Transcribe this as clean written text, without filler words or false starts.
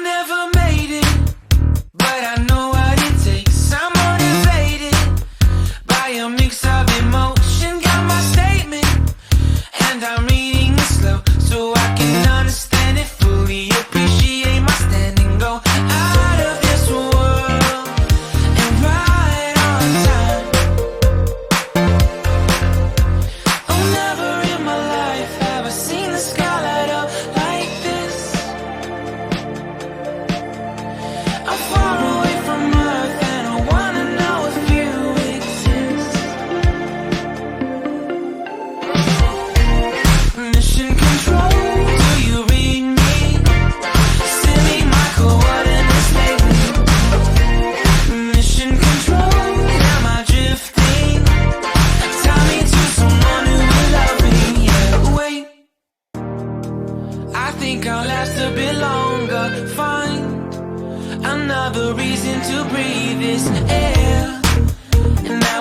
never made it, but I know what it takes. I'm motivated by a mix of emotion. Got my statement, and I'm reading it slow so I can understand it fully. Appreciate my stand and go out of this world and right on time. Oh, never in my life have I seen the sky light up like this. I'm far away from Earth and I wanna know if you exist. Mission control, do you read me? Send me my coordinates lately. Mission control, am I drifting? Tie me to someone who will love me. Yeah, wait, I think I'll last a bit longer. Find another reason to breathe this air, and that